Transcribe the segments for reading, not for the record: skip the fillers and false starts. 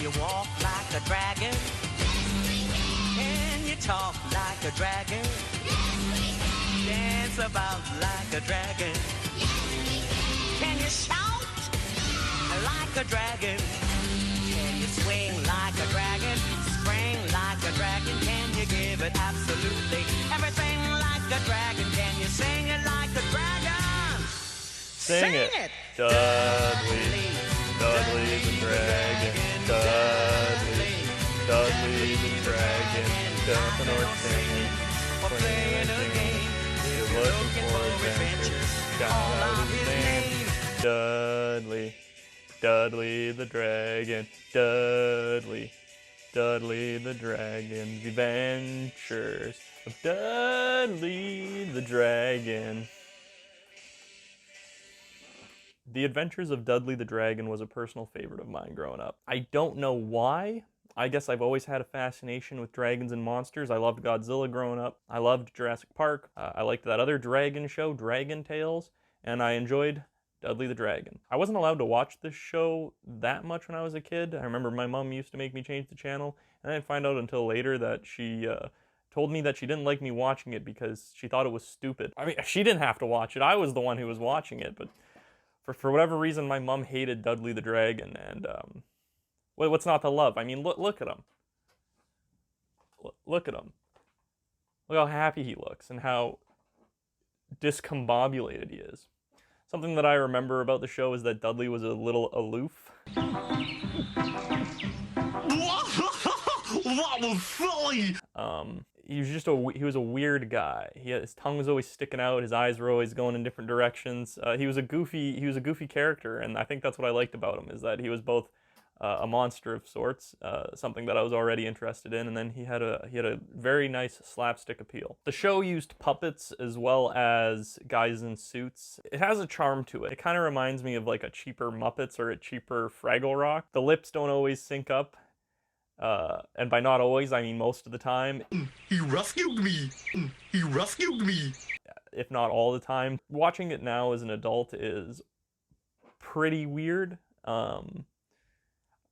you walk like a dragon? Can you talk like a dragon? Dance about like a dragon? Can you shout like a dragon? Can you swing like a dragon? Spring like a dragon? Can you give it absolutely everything like a dragon? Can you sing it like a dragon? Sing it! Dudley, Dudley the dragon, Dudley, Dudley the dragon, jumping or singing, playing a game, you're looking for adventure, shout out his name. Dudley, Dudley the dragon, Dudley, Dudley the dragon, the adventures of Dudley the dragon. The Adventures of Dudley the Dragon was a personal favorite of mine growing up. I don't know why. I guess I've always had a fascination with dragons and monsters. I loved Godzilla growing up. I loved Jurassic Park. I liked that other dragon show, Dragon Tales, and I enjoyed Dudley the Dragon. I wasn't allowed to watch this show that much when I was a kid. I remember my mom used to make me change the channel, and I didn't find out until later that she told me that she didn't like me watching it because she thought it was stupid. I mean, she didn't have to watch it. I was the one who was watching it, but for whatever reason, my mom hated Dudley the Dragon, and what's not to love? I mean, look at him. Look at him. Look how happy he looks and how discombobulated he is. Something that I remember about the show is that Dudley was a little aloof. That was silly! He was a weird guy. His tongue was always sticking out. His eyes were always going in different directions. He was a goofy character, and I think that's what I liked about him, is that he was both a monster of sorts, something that I was already interested in, and then he had a very nice slapstick appeal. The show used puppets as well as guys in suits. It has a charm to it. It kind of reminds me of like a cheaper Muppets or a cheaper Fraggle Rock. The lips don't always sync up. And by not always, I mean most of the time. He rescued me! He rescued me! If not all the time. Watching it now as an adult is pretty weird.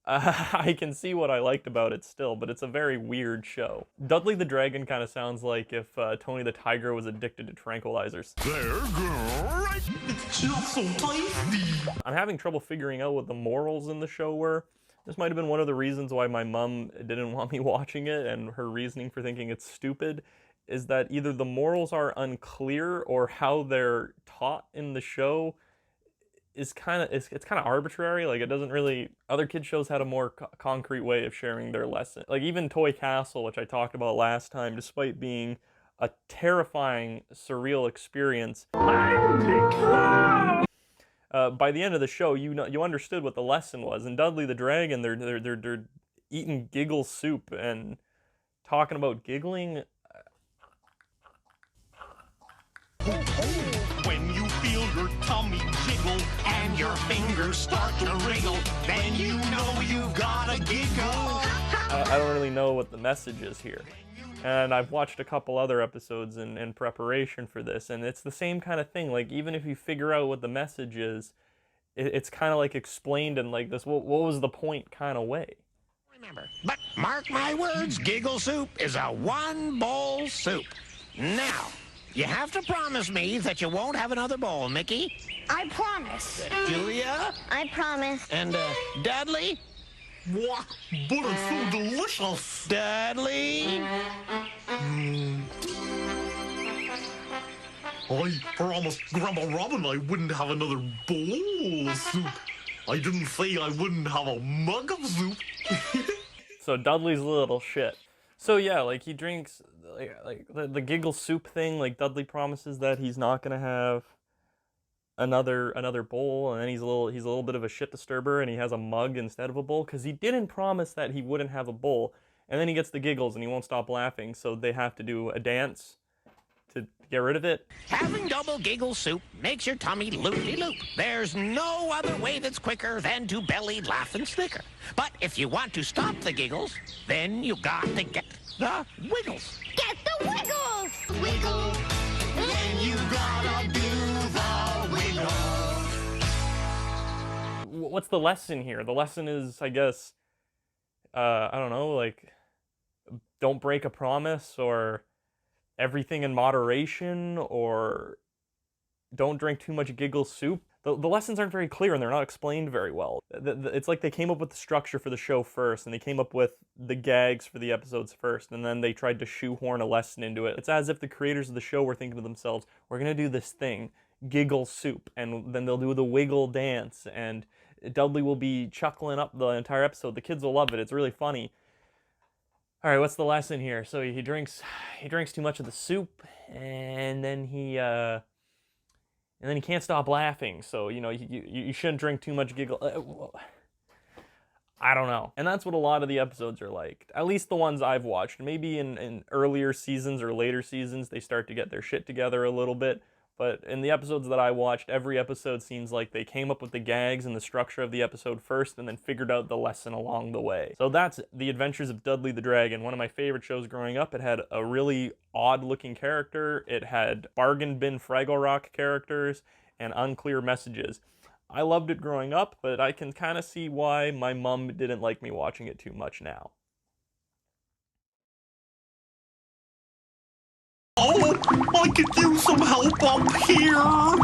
I can see what I liked about it still, but it's a very weird show. Dudley the Dragon kind of sounds like if Tony the Tiger was addicted to tranquilizers. There, girl! It's just so tasty! I'm having trouble figuring out what the morals in the show were. This might have been one of the reasons why my mom didn't want me watching it, and her reasoning for thinking it's stupid is that either the morals are unclear or how they're taught in the show is kind of arbitrary. Like, it doesn't really... Other kids shows had a more concrete way of sharing their lesson. Like, even Toy Castle, which I talked about last time, despite being a terrifying, surreal experience... by the end of the show, you understood what the lesson was. In Dudley the Dragon, they're eating giggle soup and talking about giggling. When you feel your tummy jiggle and your fingers start to wriggle, then you know you gotta giggle. I don't really know what the message is here. And I've watched a couple other episodes in preparation for this, and it's the same kind of thing. Like, even if you figure out what the message is, it's kind of like explained in like this, what was the point kind of way. Remember, but mark my words, giggle soup is a one-bowl soup. Now, you have to promise me that you won't have another bowl, Mickey. I promise. Julia? I promise. And, Dudley? What? But it's so delicious! Dudley? I promised Grandma Robin I wouldn't have another bowl of soup. I didn't say I wouldn't have a mug of soup. So Dudley's a little shit. So yeah, like he drinks like the giggle soup thing. Like Dudley promises that he's not gonna have another bowl, and then he's a little bit of a shit disturber, and he has a mug instead of a bowl because he didn't promise that he wouldn't have a bowl. And then he gets the giggles and he won't stop laughing, so they have to do a dance to get rid of it. Having double giggle soup makes your tummy loop-de-loop. There's no other way that's quicker than to belly laugh and snicker. But if you want to stop the giggles, then you got to get the wiggles. Get the wiggles! Wiggle, then you gotta do the wiggle. What's the lesson here? The lesson is, I guess, I don't know, like, don't break a promise, or everything in moderation, or don't drink too much giggle soup. The lessons aren't very clear and they're not explained very well. It's like they came up with the structure for the show first, and they came up with the gags for the episodes first, and then they tried to shoehorn a lesson into it. It's as if the creators of the show were thinking to themselves, we're going to do this thing, giggle soup, and then they'll do the wiggle dance, and Dudley will be chuckling up the entire episode. The kids will love it. It's really funny. All right, what's the lesson here? So he drinks too much of the soup, and then he can't stop laughing. So, you know, you shouldn't drink too much giggle. I don't know. And that's what a lot of the episodes are like. At least the ones I've watched. Maybe in earlier seasons or later seasons, they start to get their shit together a little bit. But in the episodes that I watched, every episode seems like they came up with the gags and the structure of the episode first and then figured out the lesson along the way. So that's The Adventures of Dudley the Dragon, one of my favorite shows growing up. It had a really odd-looking character. It had bargain bin Fraggle Rock characters and unclear messages. I loved it growing up, but I can kind of see why my mom didn't like me watching it too much now. Oh, I could use some help up here.